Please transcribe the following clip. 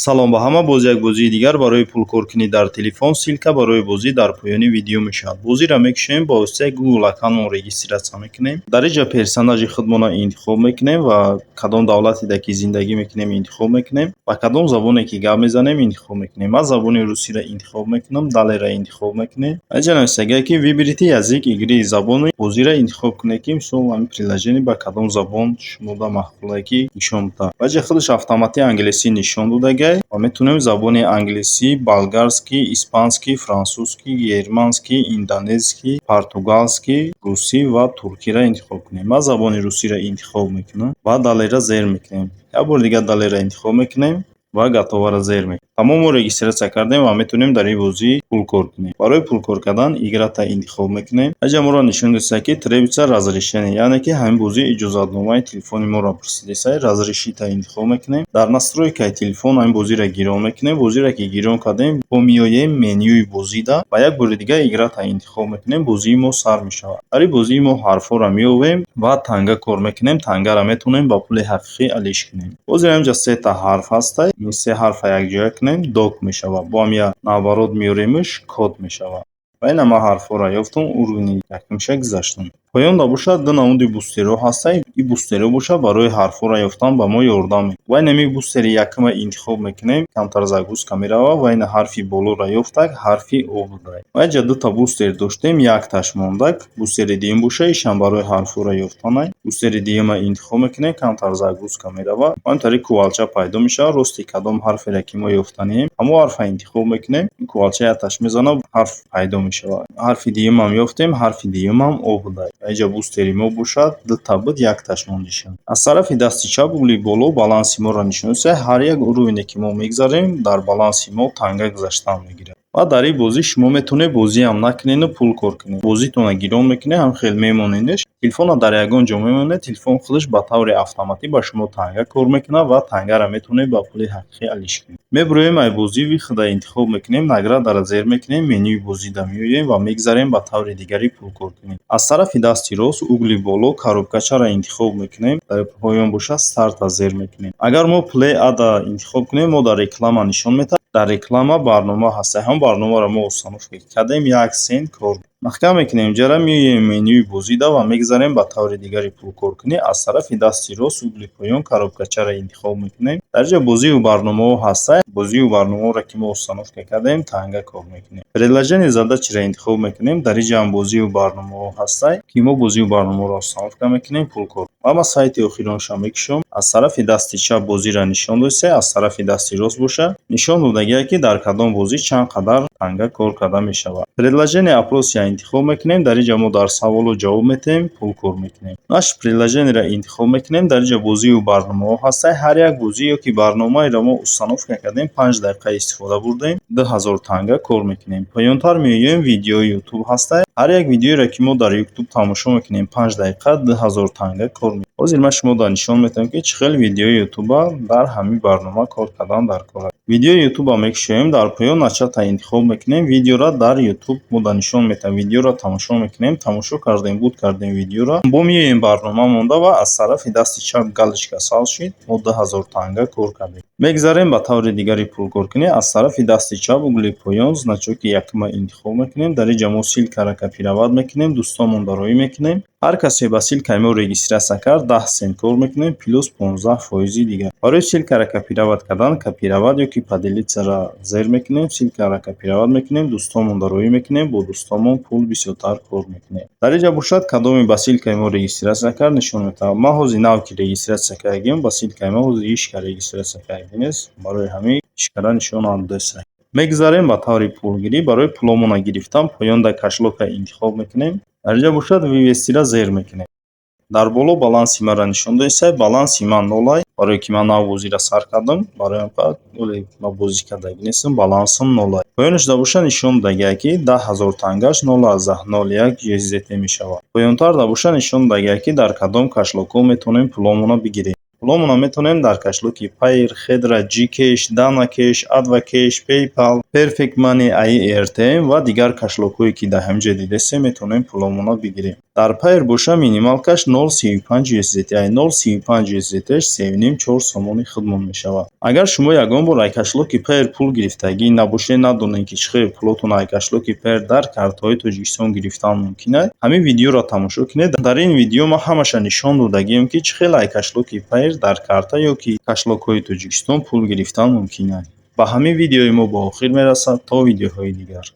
салом ба ҳама. Боз як бозии дигар барои пулкоркунӣ дар телефон силка барои бозӣ дар поёни видео мешавад. Бозиро мекушем бо воситаи Google аккаунтмон регистратсия мекунем. Дар инҷа персонажи худмонро интихоб мекунем ва кадом давлатида ки зиндагӣ мекунем интихоб мекунем ва кадом забоне ки гап мезанем интихоб мекунем. Ман забони русиро интихоб мекунам, далеро интихоб мекунем. Инҷа нависаги ки виберите язик игрии забони бозиро интихоб кунем ки мисол ҳамин приложение ба кадом забон шумода маҳфулае ки нишон мудад. Ва инҷа худаш автоматӣ англисӣ нишон додагай ва метавонем забони англисӣ, болгарский, испанский, французский, германский, индонезский, португалский, русӣ ва туркиро интихоб кунем. Ман забони русиро интихоб мекунам ва далеро зер мекунем. Як бор дигар далеро интихоб мекунем ва гатоваро зер мекунем. Тамомо регистратсия кардем ва метавонем дар ин бозӣ пулкор кунем. Барои пулкор кардан играта интихоб мекунем. Инҷа моро нишон додааст ки требуется разрешение, яъне ки ҳамин бозӣ иҷозатномаи телефони моро пурсидаст. Разрешита интихоб мекунем. Дар настройкаи телефон ҳамин бозиро гирён мекунем. Бозиро ки гирён кардем, бо меоем менюи бозида ва як бори дигар играта интихоб мекунем. Бозии мо сар мешавад. Дар ин бозии мо ҳарфҳоро меовем ва танга кор мекунем. Тангаро метавонем ба пули ҳақиқӣ алиш кунем. Бозиро инҷа сета ҳарф ҳастад. Ин се ҳарфа якҷоя кунем, док мешавад. Бо ҳамия наоборот меоремш, код мешавад. ва ин ҳама ҳарфҳоро ёфтум, урвини якумша гузаштум. Поёнда бошад ду намуди бустеро ҳастанд. ин бустеро бошад барои ҳарфҳоро ёфтан ба мо ёрдам мекунад. ва ин ҳами бустери якума интихоб мекунем, камтар загвузка меравад ва ин ҳарфи болоро ёфтак, ҳарфи О будак. ва инҷа дута бустер доштем, якташ мондак. Бустери дуюм бошад, ишам барои ҳарфҳоро ёфтанай. Бустери дуюма интихоб мекунем, камтар загвузка меравад. ва ин тариқ кувалча пайдо мешавад. Рости кадом ҳарферо ки мо ёфтанием, ҳамо ҳарфа интихоб мекунем. Ин кувалча яташ мезанад, ҳарф пайдо мешавад. ҳарфи дуюмам ёфтем, ҳарфи дуюмам О будак. Инҷа бустери мо бошад, дута буд, якташ мондишад. Аз тарафи дасти чап угли боло баланси моро нишон додааст. Ҳар як урвине ки мо мегзарем, дар баланси мо танга гузаштан мегирад. ва дар ин бозӣ шумо метавонед бозиам накунеду пулкор кунед. Бозитонро гирён мекунед, ҳамхел мемонедш. Телефонро дар ягон ҷо мемонед, телефон худаш ба таври автоматӣ ба шумо танга кор мекунад ва тангаро метавонед ба пули ҳақиқӣ алиш кунед. Мебуроем ай бозӣ вихуда интихоб мекунем, наградаро зер мекунем, менюи бозида меоем ва мегзарем ба таври дигари пулкор кунем. Аз тарафи дасти рост угли боло коробкачаро интихоб мекунем. Дар поён бошад стартро зер мекунем. Агар мо play ad интихоб кунем, мо дар реклама нишон метавад. Дар реклама барнома ҳаст. Ҳам барномаро мо установка кардем, 1 сент кор маҳкам мекунем. Ҷара меоем менюи бозида ва мегзарем ба таври дигари пулкоркунӣ. Аз тарафи дасти рост угли поён коробкачаро интихоб мекунем. Дар ҷа бозию барномаҳо ҳастанд. Бозию барномаҳоро ки мо установка кардем, танга кор мекунем. Приложение задачиро интихоб мекунем. Дар инҷа ҳам бозию барномаҳо ҳастанд, ки мо бозию барномаҳоро установка мекунем, пулкор. ва ман сайти охиронашро мекушам. Аз тарафи дасти чап бозиро нишон додааст, аз тарафи дасти рост бошад, нишон додагие ки дар кадом бозӣ чанд қадар танга кор карда мешавад. Приложение опросия интихоб мекунем. Дар инҷа мо дар саволу ҷавоб метаҳем, пулкор мекунем. наш приложениеро интихоб мекунем. Дар инҷа бозию барномаҳо ҳастанд. ҳар як бозӣ ёки барномаеро мо установка кардем, 5 дақиқа истифода бурдем, 2000 танга кор мекунем. Поёнтар меоем, видеои YouTube ҳастанд. ҳар як видеоеро ки мо дар YouTube тамошо мекунем, 5 дақиқа 2000 танга кор мекунем. ҳозир ман шуморо нишон медиҳам ки чӣ хел видеои YouTube дар ҳамин барнома кор кардан дар кор аст. Видеои YouTube мекушоем, дар поён начата интихоб мекунем. Видеоро дар YouTube мода нишон метавад. Видеоро тамошо мекунем, тамошо кардем, буд кардем видеоро. Бо меоем барнома монда ва аз тарафи дасти чап галочка сал шид, мо 2000 танга кор кардем. Мегзарем ба таври дигари пулкоркунӣ. Аз тарафи дасти чап угли поён значоки якума интихоб мекунем. Дар инҷа мо силкаро копировать мекунем, дӯстонмонро роӣ мекунем. ҳар касе ба силкаи мо регистратсия кард, 10 сент кор мекунем, плюс 15% дигар. барои силкаро копировать кардан, копировать ёки поделитсаро зер мекунем, силкаро копировать мекунем, дӯстонмонро роӣ мекунем, бо дӯстонмон пул бисёртар кор мекунем. дар инҷа бошад кадоме ба силкаи мо регистратсия кард нишон метавад. ман ҳозир нав ки регистратсия кардагим, ба силкаи мо ҳозир ишка регистратсия кардагим аст. барои ҳамин ишкара нишонам додааст. мегзарем ба таври пулгирӣ. барои пуломона гирифтан поёнда кашлока интихоб мекунем. дар инҷа бошад вивестиро зер мекунем. дар боло баланси маро нишон додааст. баланси ман 0 барое ки ман нав бозиро сар кардам. бароям фақат ман бозӣ кардаги нестам, балансам 0. поёнашда бошад нишон додагие ки 10000 тангаш 0,01 GZT мешавад. поёнтарда бошад нишон додагие ки дар кадом кашлокҳо метавонем пуломона бигирем. пуломона метавонем дар кашлоки Payeer, Khedra, Gcash, Danacash, Advocash, PayPal, Perfect Money, AirTM ва дигар кашлокҳое ки дар ҳаминҷа дидастем метавонем пуломона бигирем. дар пайр боша минимал каш 0.35 USDT ай 0.35 USDT 3.4 сомони хидмат мешавад. Агар шумо ягон бор айкашлоки пайр пул гирифтагӣ набошед, надонед ки чӣ хел пулотон айкашлоки пайр дар картаҳои Тоҷикистон гирифтан мумкин аст, ҳамин видеоро тамошо кунед. Дар ин видео ман ҳамаша нишон додагиам ки чӣ хел айкашлоки пайр дар карта ёки кашлокҳои Тоҷикистон пул гирифтан мумкин аст. Ба ҳамин видеои мо ба охир мерасад. То видеоҳои дигар.